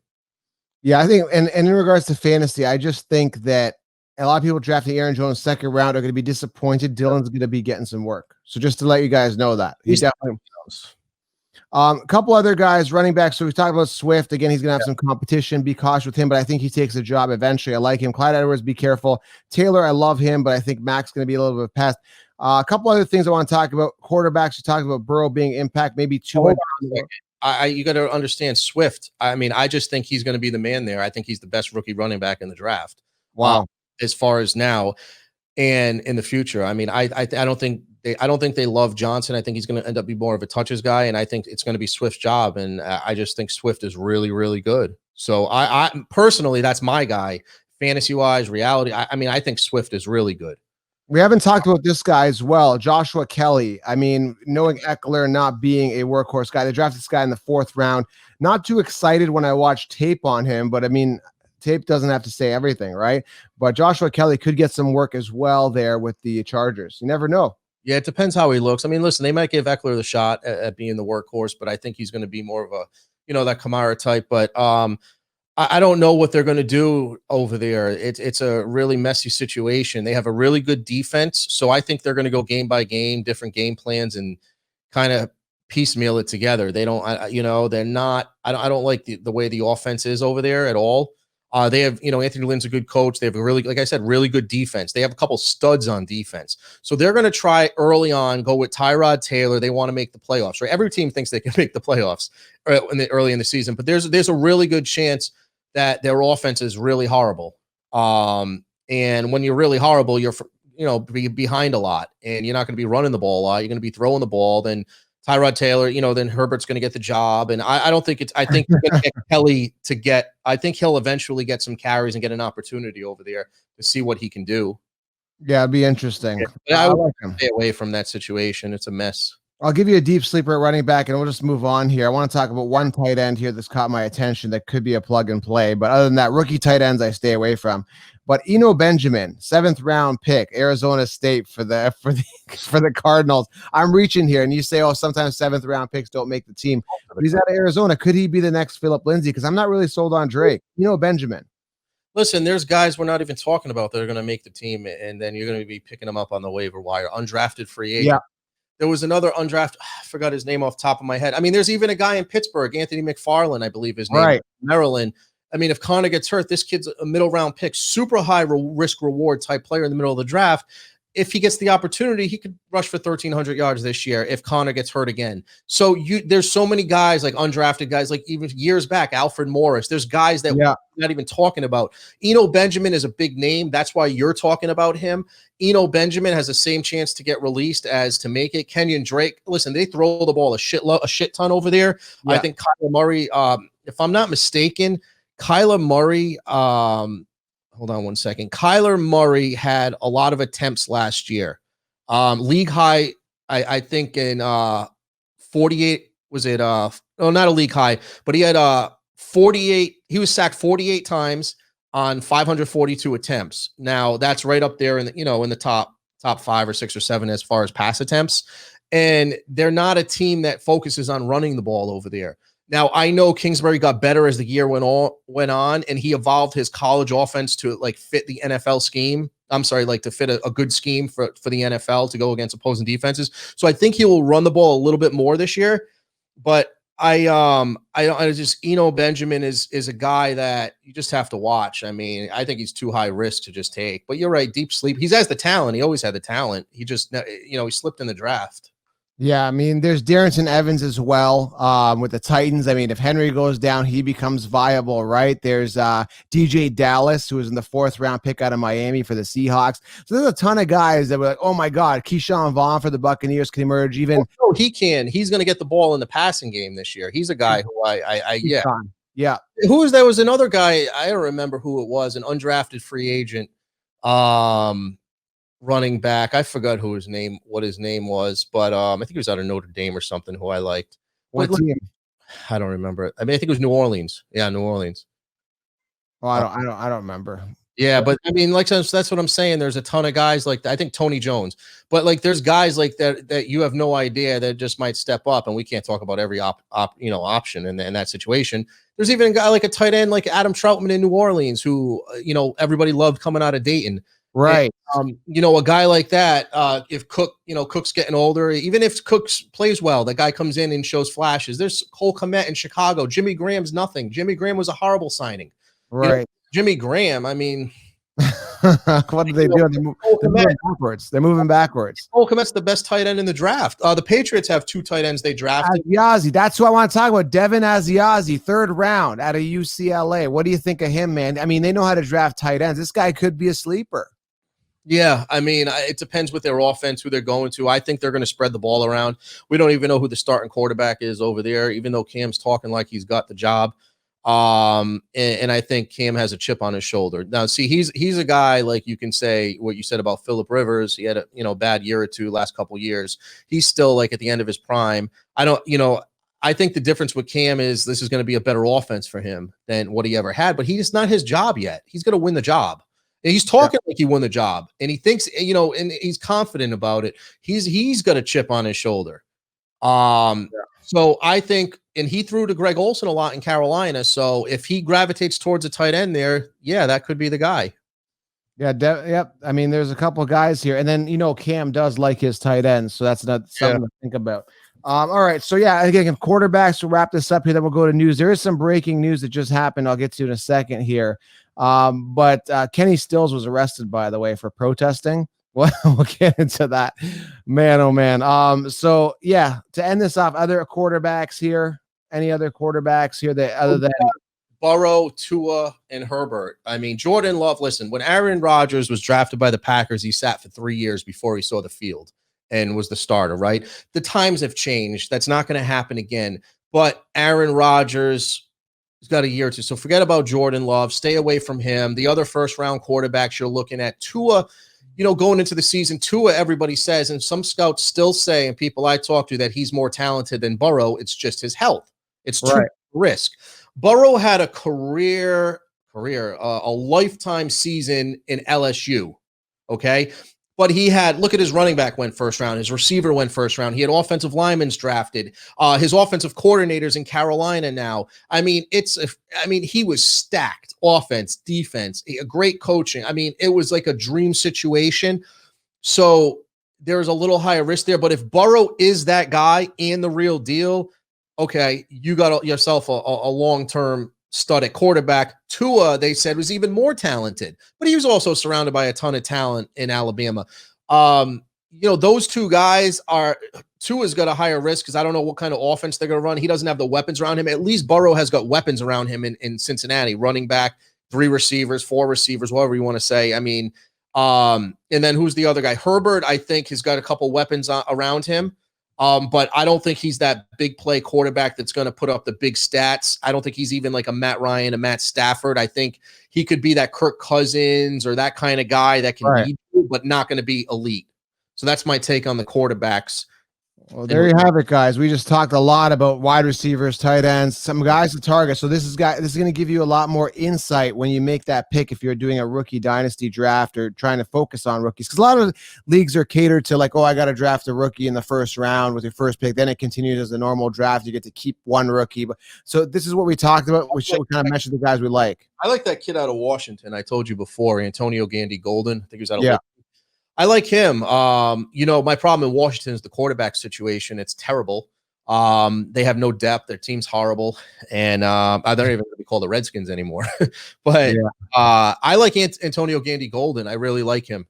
Speaker 1: Yeah, I think, and in regards to fantasy, I just think that a lot of people drafting Aaron Jones second round are going to be disappointed. Dillon's going to be getting some work. So just to let you guys know that. He definitely knows. A couple other guys, running backs. So we talked about Swift. Again, he's going to have some competition. Be cautious with him, but I think he takes a job eventually. I like him. Clyde Edwards, be careful. Taylor, I love him, but I think Mac's going to be a little bit of a pest. A couple other things I want to talk about. Quarterbacks, we talked about Burrow being impact, maybe two.
Speaker 2: You got to understand Swift. I just think he's going to be the man there. I think he's the best rookie running back in the draft.
Speaker 1: Wow.
Speaker 2: As far as now and in the future. I don't think they love Johnson. I think he's going to end up being more of a touches guy, and I think it's going to be Swift's job. And I just think Swift is really, really good. So I personally, that's my guy, fantasy wise, reality. I think Swift is really good.
Speaker 1: We haven't talked about this guy as well, Joshua Kelly. Knowing Eckler not being a workhorse guy, they drafted this guy in the 4th round. Not too excited when I watched tape on him, but tape doesn't have to say everything, right? But Joshua Kelly could get some work as well there with the Chargers. You never know.
Speaker 2: Yeah, it depends how he looks. I mean, listen, they might give Eckler the shot at being the workhorse, but I think he's going to be more of a, that Kamara type. But I don't know what they're going to do over there. It's a really messy situation. They have a really good defense, so I think they're going to go game by game, different game plans, and kind of piecemeal it together. They don't, they're not. I don't like the way the offense is over there at all. They have, Anthony Lynn's a good coach. They have a really, like I said, really good defense. They have a couple studs on defense. So they're going to try early on, go with Tyrod Taylor. They want to make the playoffs, right? Every team thinks they can make the playoffs early in the season, but there's a really good chance that their offense is really horrible. And when you're really horrible, you're, behind a lot, and you're not going to be running the ball a lot. You're going to be throwing the ball. Then Tyrod Taylor, then Herbert's going to get the job. And I don't think I think you're going to get Kelly I think he'll eventually get some carries and get an opportunity over there to see what he can do.
Speaker 1: Yeah, it'd be interesting.
Speaker 2: Yeah, I would stay away from that situation. It's a mess.
Speaker 1: I'll give you a deep sleeper at running back, and we'll just move on here. I want to talk about one tight end here that's caught my attention that could be a plug and play. But other than that, rookie tight ends I stay away from. But Eno Benjamin, 7th round pick, Arizona State for the Cardinals. I'm reaching here, and you say, oh, sometimes 7th round picks don't make the team. But he's out of Arizona. Could he be the next Phillip Lindsay? Because I'm not really sold on Drake. Eno Benjamin.
Speaker 2: Listen, there's guys we're not even talking about that are going to make the team, and then you're going to be picking them up on the waiver wire. Undrafted free agent.
Speaker 1: Yeah.
Speaker 2: There was another undrafted. I forgot his name off the top of my head. I mean, there's even a guy in Pittsburgh, Anthony McFarland, I believe his name,
Speaker 1: right.
Speaker 2: Maryland. I mean, if Connor gets hurt, this kid's a middle round pick, super high risk reward type player in the middle of the draft. If he gets the opportunity, he could rush for 1,300 yards this year if Connor gets hurt again. So there's so many guys, like undrafted guys, like even years back, Alfred Morris. There's guys that we're not even talking about. Eno Benjamin is a big name. That's why you're talking about him. Eno Benjamin has the same chance to get released as to make it. Kenyon Drake, listen, they throw the ball a shit ton over there. Yeah. I think Kyler Murray, if I'm not mistaken, Kyler Murray, hold on one second. Kyler Murray had a lot of attempts last year. League high, I think in 48, was it no, not a league high, but he had 48, he was sacked 48 times on 542 attempts. Now that's right up there in the, in the top 5 or 6 or 7 as far as pass attempts. And they're not a team that focuses on running the ball over there. Now, I know Kingsbury got better as the year went on, and he evolved his college offense to like fit the NFL scheme. I'm sorry, like to fit a good scheme for the NFL to go against opposing defenses. So I think he will run the ball a little bit more this year. But I just Eno Benjamin is a guy that you just have to watch. I mean, I think he's too high risk to just take. But you're right, deep sleep. He has the talent. He always had the talent. He just he slipped in the draft.
Speaker 1: Yeah, I mean, there's Darrington Evans as well with the Titans. I mean, if Henry goes down, he becomes viable, right? There's DJ Dallas, who was in the 4th round pick out of Miami for the Seahawks. So there's a ton of guys that were like, oh, my God, Keyshawn Vaughn for the Buccaneers can emerge even.
Speaker 2: Oh, he can. He's going to get the ball in the passing game this year. He's a guy who yeah.
Speaker 1: Yeah.
Speaker 2: Who was there? Was another guy, I don't remember who it was, an undrafted free agent. Running back, I forgot what his name was, but I think he was out of Notre Dame or something. Who I liked.
Speaker 1: What team?
Speaker 2: I don't remember it. I mean, I think it was New Orleans. Yeah, New Orleans.
Speaker 1: Oh, I don't remember.
Speaker 2: Yeah, but I mean, like that's what I'm saying. There's a ton of guys like I think Tony Jones, but like there's guys like that you have no idea that just might step up, and we can't talk about every option in that situation. There's even a guy like a tight end like Adam Troutman in New Orleans, who everybody loved coming out of Dayton.
Speaker 1: Right.
Speaker 2: And, a guy like that, if Cook's getting older, even if Cooks plays well, the guy comes in and shows flashes. There's Cole Kmet in Chicago. Jimmy Graham's nothing. Jimmy Graham was a horrible signing.
Speaker 1: Right.
Speaker 2: Jimmy Graham, I mean.
Speaker 1: What did they do? They're moving backwards. They're moving backwards.
Speaker 2: Cole Kmet's the best tight end in the draft. The Patriots have 2 tight ends they drafted.
Speaker 1: Asiasi, that's who I want to talk about. Devin Asiasi, 3rd round out of UCLA. What do you think of him, man? I mean, they know how to draft tight ends. This guy could be a sleeper.
Speaker 2: Yeah, I mean, it depends with their offense, who they're going to. I think they're going to spread the ball around. We don't even know who the starting quarterback is over there, even though Cam's talking like he's got the job. And I think Cam has a chip on his shoulder. Now, see, he's a guy, like you can say what you said about Phillip Rivers. He had a bad year or two last couple years. He's still like at the end of his prime. I don't I think the difference with Cam is this is going to be a better offense for him than what he ever had, but he's not his job yet. He's going to win the job. And he's talking like he won the job, and he thinks, and he's confident about it. He's got a chip on his shoulder. So I think, and he threw to Greg Olsen a lot in Carolina. So if he gravitates towards a tight end there, that could be the guy.
Speaker 1: Yeah. Yep. I mean, there's a couple of guys here, and then, Cam does like his tight ends. So that's not something to think about. All right. So again, quarterbacks, to wrap this up here, then we'll go to news. There is some breaking news that just happened. I'll get to in a second here. But Kenny Stills was arrested, by the way, for protesting. Well, we'll get into that, man. Oh man. So to end this off, other quarterbacks here, any other quarterbacks here that other than
Speaker 2: Burrow, Tua, and Herbert? I mean, Jordan Love, listen, when Aaron Rodgers was drafted by the Packers, he sat for 3 years before he saw the field and was the starter, right? The times have changed. That's not going to happen again. But Aaron Rodgers has got a year or two. So forget about Jordan Love. Stay away from him. The other first-round quarterbacks you're looking at, Tua, going into the season, Tua, everybody says, and some scouts still say, and people I talk to, that he's more talented than Burrow. It's just his health. It's too risk. Burrow had a a lifetime season in LSU. Okay. But he look at his running back went first round. His receiver went first round. He had offensive linemen drafted. His offensive coordinators in Carolina now. I mean, he was stacked. Offense, defense, a great coaching. I mean, it was like a dream situation. So there's a little higher risk there. But if Burrow is that guy and the real deal, okay, you got yourself a long-term stud at quarterback. Tua, they said, was even more talented, but he was also surrounded by a ton of talent in Alabama. Those two guys Tua's got a higher risk because I don't know what kind of offense they're going to run. He doesn't have the weapons around him. At least Burrow has got weapons around him in Cincinnati, running back, 3 receivers, 4 receivers, whatever you want to say. I mean, and then who's the other guy? Herbert, I think, has got a couple weapons around him. But I don't think he's that big play quarterback that's going to put up the big stats. I don't think he's even like a Matt Ryan, a Matt Stafford. I think he could be that Kirk Cousins or that kind of guy that can lead you, but not going to be elite. So that's my take on the quarterbacks.
Speaker 1: Well, there you have it, guys. We just talked a lot about wide receivers, tight ends, some guys to target. So this is going to give you a lot more insight when you make that pick if you're doing a rookie dynasty draft or trying to focus on rookies. Because a lot of leagues are catered to like, I got to draft a rookie in the first round with your first pick. Then it continues as a normal draft. You get to keep one rookie. So this is what we talked about. We kind of mentioned the guys we like.
Speaker 2: I like that kid out of Washington. I told you before, Antonio Gandy Golden. I think he was out of I like him. My problem in Washington is the quarterback situation. It's terrible. They have no depth. Their team's horrible. And they're not even going to be called the Redskins anymore. But I like Antonio Gandy Golden. I really like him.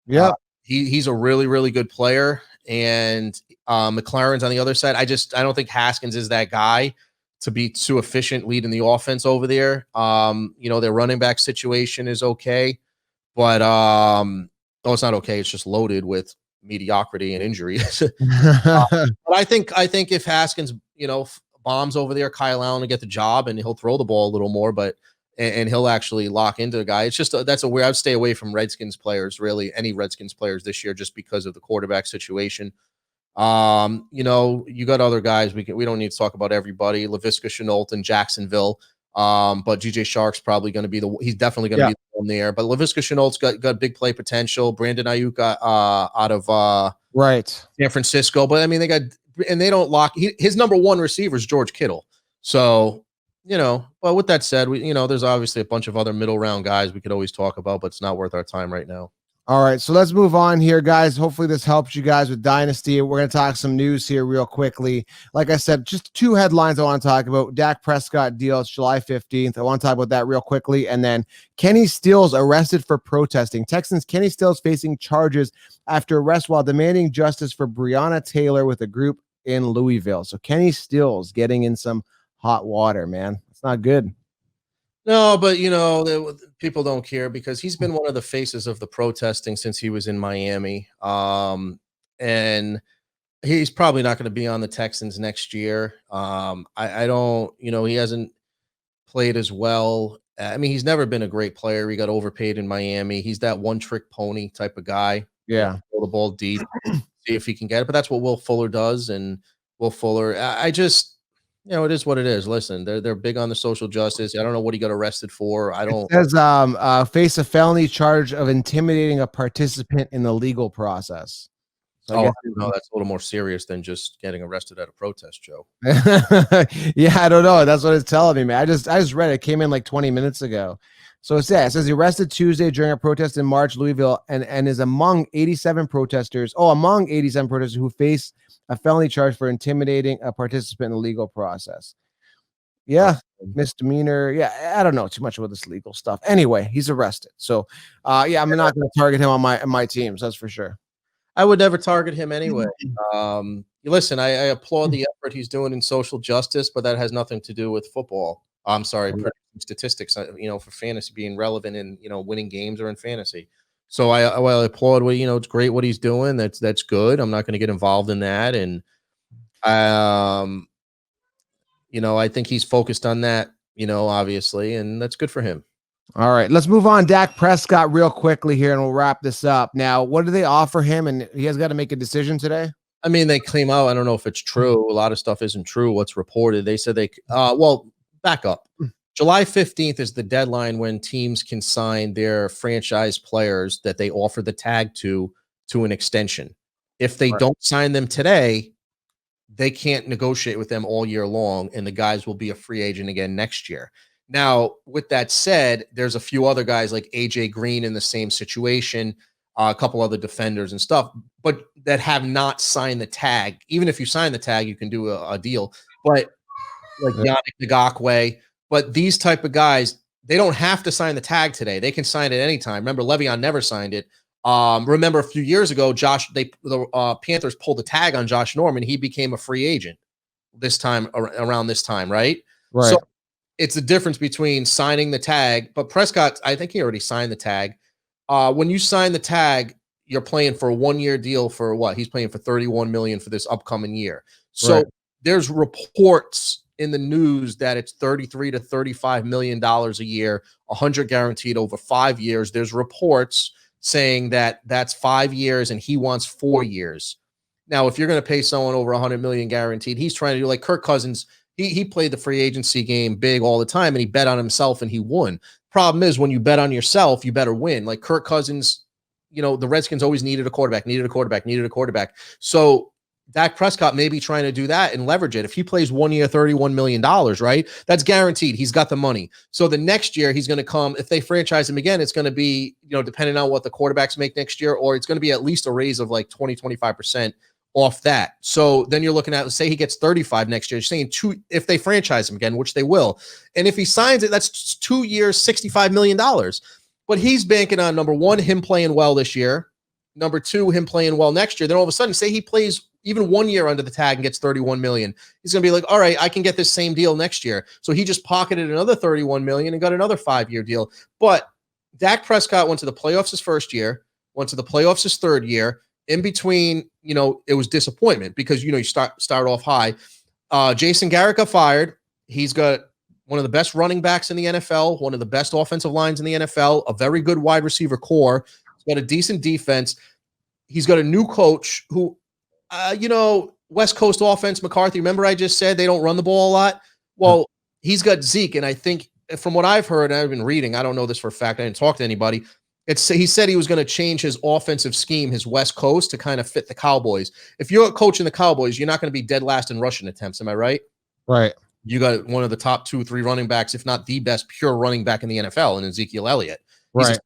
Speaker 1: Yeah.
Speaker 2: He's a really, really good player. And McLaren's on the other side. I don't think Haskins is that guy to be too efficient leading the offense over there. Their running back situation is okay. But it's not okay. It's just loaded with mediocrity and injuries. But I think if Haskins, bombs over there, Kyle Allen will get the job and he'll throw the ball a little more, and he'll actually lock into the guy. It's just that's a weird. I'd stay away from Redskins players, really any Redskins players this year, just because of the quarterback situation. You got other guys. We don't need to talk about everybody. Laviska Shenault in Jacksonville. But GJ Shark's probably going to be he's definitely going to be the one there. But Laviska Shenault's got big play potential. Brandon Ayuk out of San Francisco. But I mean, they don't lock his number one receiver is George Kittle. So, but with that said, there's obviously a bunch of other middle round guys we could always talk about, but it's not worth our time right now.
Speaker 1: All right, so let's move on here, guys. Hopefully this helps you guys with Dynasty. We're going to talk some news here real quickly. Like I said, just 2 headlines I want to talk about. Dak Prescott deal. It's July 15th. I want to talk about that real quickly. And then Kenny Stills arrested for protesting. Texans Kenny Stills facing charges after arrest while demanding justice for Breonna Taylor with a group in Louisville. So Kenny Stills getting in some hot water, man. It's not good.
Speaker 2: No, but people don't care because he's been one of the faces of the protesting since he was in Miami. And he's probably not going to be on the Texans next year. I don't, he hasn't played as well. I mean, he's never been a great player. He got overpaid in Miami. He's that one trick pony type of guy.
Speaker 1: Yeah.
Speaker 2: Throw the ball deep, see if he can get it. But that's what Will Fuller does. And Will Fuller, I just, It is what it is. Listen, they're big on the social justice. I don't know what he got arrested for. I don't.
Speaker 1: It says face a felony charge of intimidating a participant in the legal process.
Speaker 2: So I guess that's a little more serious than just getting arrested at a protest, Joe.
Speaker 1: Yeah, I don't know. That's what it's telling me, man. I just read it. It came in like 20 minutes ago. So it says he arrested Tuesday during a protest in March, Louisville, and is among 87 protesters who face a felony charge for intimidating a participant in the legal process. Yeah, misdemeanor. Yeah, I don't know too much about this legal stuff. Anyway, he's arrested. So, yeah, I'm not going to target him on my teams. That's for sure.
Speaker 2: I would never target him anyway. Listen, I applaud the effort he's doing in social justice, but that has nothing to do with football. I'm sorry, statistics, for fantasy being relevant in, winning games or in fantasy. So I applaud what, it's great what he's doing. That's good. I'm not going to get involved in that. And, I think he's focused on that, obviously, and that's good for him.
Speaker 1: All right, let's move on. Dak Prescott real quickly here, and we'll wrap this up. Now, what do they offer him? And he has got to make a decision today?
Speaker 2: I mean, they came out. I don't know if it's true. A lot of stuff isn't true. What's reported. They said back up. July 15th is the deadline when teams can sign their franchise players that they offer the tag to an extension. If they don't sign them today, they can't negotiate with them all year long, and the guys will be a free agent again next year. Now, with that said, there's a few other guys like AJ Green in the same situation, a couple other defenders and stuff, but that have not signed the tag. Even if you sign the tag, you can do a deal. But like Yannick Ngakoue, but these type of guys, they don't have to sign the tag today. They can sign it anytime. Remember, Le'Veon never signed it. Remember a few years ago, the Panthers pulled the tag on Josh Norman. He became a free agent around this time, right?
Speaker 1: Right.
Speaker 2: So it's the difference between signing the tag, but Prescott, I think he already signed the tag. When you sign the tag, you're playing for a 1-year deal for what? He's playing for $31 million for this upcoming year. So there's reports in the news that it's $33 to $35 million a year, 100 guaranteed over 5 years. There's reports saying that that's 5 years and he wants 4 years. Now, if you're going to pay someone over 100 million guaranteed, he's trying to do like Kirk Cousins. He played the free agency game big all the time, and he bet on himself, and he won. Problem is, when you bet on yourself, you better win. Like Kirk Cousins, the Redskins always needed a quarterback. So Dak Prescott may be trying to do that and leverage it. If he plays 1 year, $31 million, right? That's guaranteed. He's got the money. So the next year he's going to come. If they franchise him again, it's going to be, depending on what the quarterbacks make next year, or it's going to be at least a raise of like 20-25% off that. So then you're looking at, let's say he gets 35 next year. You're saying if they franchise him again, which they will. And if he signs it, that's 2 years, $65 million. But he's banking on, number one, him playing well this year. Number two, him playing well next year. Then all of a sudden, say he plays even 1 year under the tag and gets $31 million. He's going to be like, all right, I can get this same deal next year. So he just pocketed another $31 million and got another 5-year deal. But Dak Prescott went to the playoffs his first year, went to the playoffs his third year. In between, it was disappointment because, you start off high. Jason Garrick got fired. He's got one of the best running backs in the NFL, one of the best offensive lines in the NFL, a very good wide receiver core. He's got a decent defense. He's got a new coach who, West Coast offense, McCarthy. Remember I just said they don't run the ball a lot? Well, he's got Zeke, and I think from what I've heard, and I've been reading, I don't know this for a fact, I didn't talk to anybody, he said he was going to change his offensive scheme, his West Coast, to kind of fit the Cowboys. If you're coaching the Cowboys, you're not going to be dead last in rushing attempts. Am I right?
Speaker 1: Right.
Speaker 2: You got one of the top 2-3 running backs, if not the best pure running back in the NFL, in Ezekiel Elliott.
Speaker 1: Right.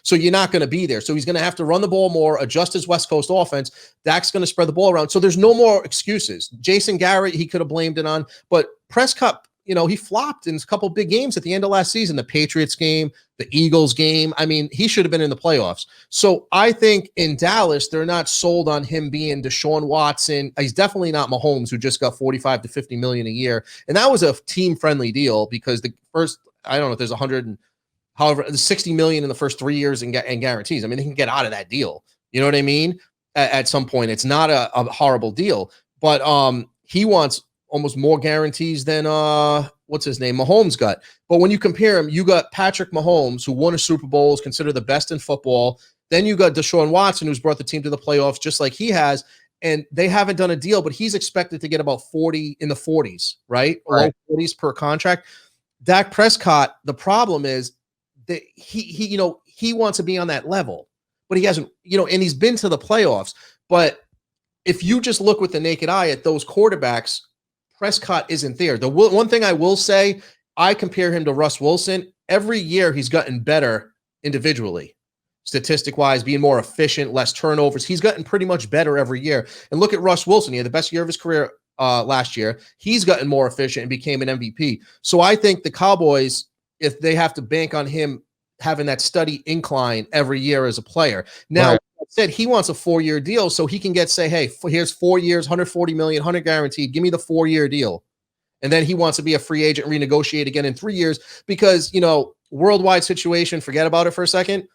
Speaker 2: So you're not going to be there. So he's going to have to run the ball more, adjust his West Coast offense. Dak's going to spread the ball around. So there's no more excuses. Jason Garrett, he could have blamed it on, but Prescott, he flopped in a couple big games at the end of last season, the Patriots game, the Eagles game. I mean, he should have been in the playoffs. So I think in Dallas, they're not sold on him being Deshaun Watson. He's definitely not Mahomes, who just got 45 to 50 million a year. And that was a team-friendly deal because the first, I don't know if there's 60 million in the first 3 years and guarantees. I mean, they can get out of that deal. You know what I mean? At some point, it's not a horrible deal, but he wants almost more guarantees than what's his name, Mahomes got. But when you compare him, you got Patrick Mahomes, who won a Super Bowl, is considered the best in football. Then you got Deshaun Watson, who's brought the team to the playoffs just like he has. and they haven't done a deal, but he's expected to get about 40 in the 40s, right? Low 40s per contract. Dak Prescott, the problem is that he wants to be on that level, but he hasn't, and he's been to the playoffs. But if you just look with the naked eye at those quarterbacks, Prescott isn't there. The one thing I will say, I compare him to Russ Wilson. Every year he's gotten better individually, statistic-wise, being more efficient, less turnovers. He's gotten pretty much better every year. And look at Russ Wilson. He had the best year of his career last year. He's gotten more efficient and became an MVP. So I think the Cowboys, if they have to bank on him having that steady incline every year as a player. Now, said he wants a 4-year deal so he can hey, here's 4 years, 140 million, 100 guaranteed. Give me the 4-year deal. And then he wants to be a free agent, renegotiate again in 3 years because, worldwide situation, forget about it for a second.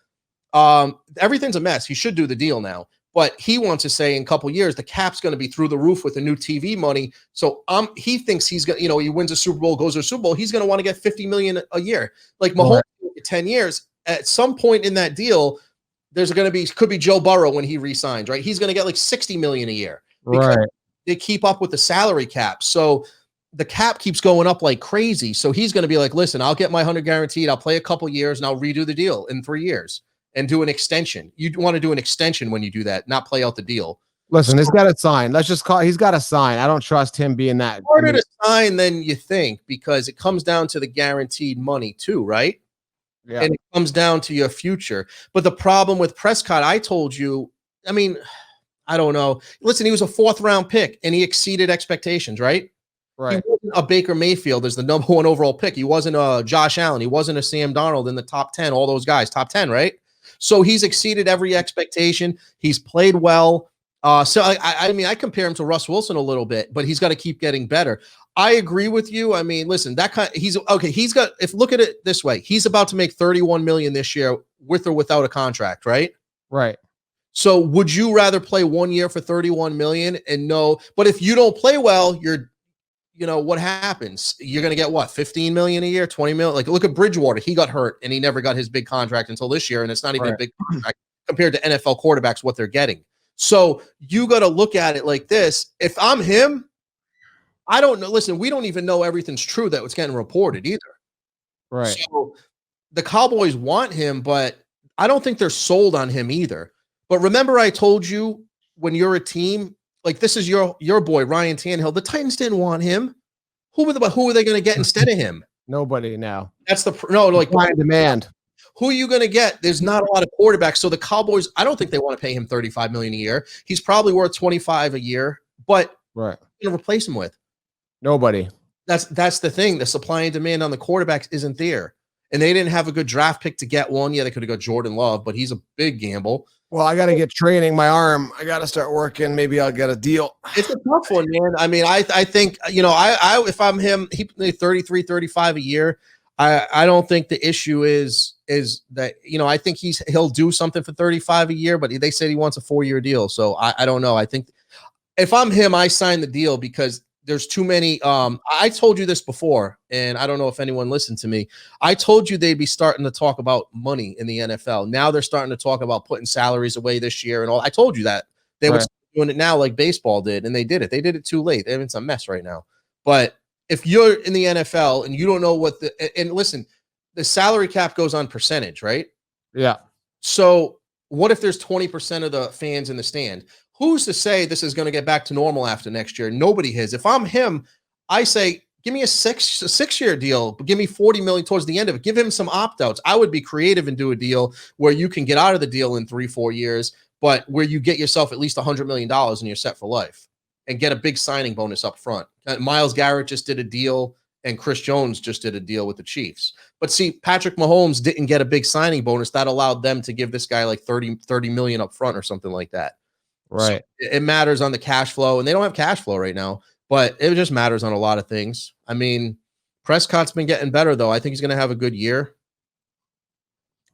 Speaker 2: Everything's a mess. He should do the deal now. But he wants to say in a couple years, the cap's going to be through the roof with the new TV money. So he thinks he's going to, he wins a Super Bowl, goes to a Super Bowl. He's going to want to get $50 million a year. Like Mahomes, 10 years. At some point in that deal, there's going to be, could be Joe Burrow when he resigns, right? He's going to get like $60 million a year. Right. They keep up with the salary cap. So the cap keeps going up like crazy. So he's going to be like, listen, I'll get my 100 guaranteed. I'll play a couple years and I'll redo the deal in 3 years. And do an extension. You'd want to do an extension when you do that, not play out the deal.
Speaker 1: Listen, he's got to sign. Let's just call. He's got to sign. I don't trust him being that
Speaker 2: harder to sign than you think because it comes down to the guaranteed money too, right? Yeah. And it comes down to your future. But the problem with Prescott, I told you. I mean, I don't know. Listen, he was a 4th-round pick and he exceeded expectations, right? Right. He wasn't a Baker Mayfield as the number 1 overall pick. He wasn't a Josh Allen. He wasn't a Sam Darnold in the top 10. All those guys, top 10, right? So he's exceeded every expectation. He's played well. So I mean, I compare him to Russ Wilson a little bit, but he's got to keep getting better. I agree with you. I mean, listen, he's got, if look at it this way, he's about to make $31 million this year with or without a contract, right?
Speaker 1: Right.
Speaker 2: So would you rather play 1 year for $31 million and no, but if you don't play well, what happens? You're going to get what? 15 million a year, 20 million. Like look at Bridgewater. He got hurt and he never got his big contract until this year. And it's not even a big contract compared to NFL quarterbacks, what they're getting. So you got to look at it like this. If I'm him, I don't know. Listen, we don't even know everything's true that was getting reported either.
Speaker 1: Right.
Speaker 2: So the Cowboys want him, but I don't think they're sold on him either. But remember I told you when you're a team, like this is your boy, Ryan Tannehill. The Titans didn't want him. Who are they going to get instead of him?
Speaker 1: Nobody now.
Speaker 2: That's like
Speaker 1: demand.
Speaker 2: Who are you going to get? There's not a lot of quarterbacks. So the Cowboys, I don't think they want to pay him $35 million a year. He's probably worth $25 a year, but
Speaker 1: right.
Speaker 2: You're going to replace him with
Speaker 1: nobody.
Speaker 2: That's the thing. The supply and demand on the quarterbacks isn't there. And they didn't have a good draft pick to get one. Yeah, they could have got Jordan Love, but he's a big gamble.
Speaker 1: Well, I got to get training my arm. I got to start working. Maybe I'll get a deal.
Speaker 2: It's a tough one, man. I mean, I think, if I'm him, he played 33, 35 a year. I don't think the issue is that, I think he'll do something for 35 a year, but they said he wants a 4-year deal. So I don't know. I think if I'm him, I sign the deal because there's too many. I told you this before, and I don't know if anyone listened to me. I told you they'd be starting to talk about money in the NFL. Now they're starting to talk about putting salaries away this year and all. I told you that they were doing it now like baseball did, and they did it. They did it too late. It's a mess right now. But if you're in the NFL and you don't know and listen, the salary cap goes on percentage, right?
Speaker 1: Yeah.
Speaker 2: So what if there's 20% of the fans in the stand? Who's to say this is going to get back to normal after next year? Nobody has. If I'm him, I say, give me a 6-year deal, but give me $40 million towards the end of it. Give him some opt-outs. I would be creative and do a deal where you can get out of the deal in 3-4 years, but where you get yourself at least $100 million and you're set for life and get a big signing bonus up front. Myles Garrett just did a deal and Chris Jones just did a deal with the Chiefs. But see, Patrick Mahomes didn't get a big signing bonus. That allowed them to give this guy like 30 million up front or something like that.
Speaker 1: Right.
Speaker 2: So it matters on the cash flow, and they don't have cash flow right now, but it just matters on a lot of things. I mean, Prescott's been getting better, though. I think he's going to have a good year.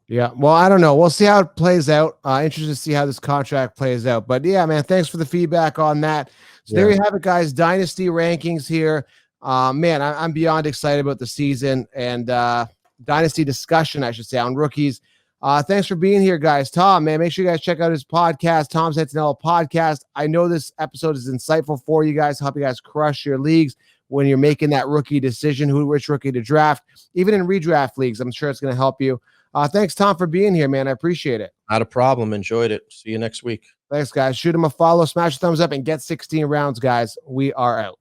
Speaker 1: Yeah. Well, I don't know. We'll see how it plays out. Interested to see how this contract plays out. But yeah, man, thanks for the feedback on that. So there you have it, guys. Dynasty rankings here. Man, I'm beyond excited about the season and dynasty discussion, I should say, on rookies. Thanks for being here, guys. Tom, man, make sure you guys check out his podcast, Tom Santinello Podcast. I know this episode is insightful for you guys. Help you guys crush your leagues when you're making that rookie decision, which rookie to draft, even in redraft leagues. I'm sure it's going to help you. Thanks, Tom, for being here, man. I appreciate it.
Speaker 2: Not a problem. Enjoyed it. See you next week.
Speaker 1: Thanks, guys. Shoot him a follow, smash a thumbs up, and get 16 rounds, guys. We are out.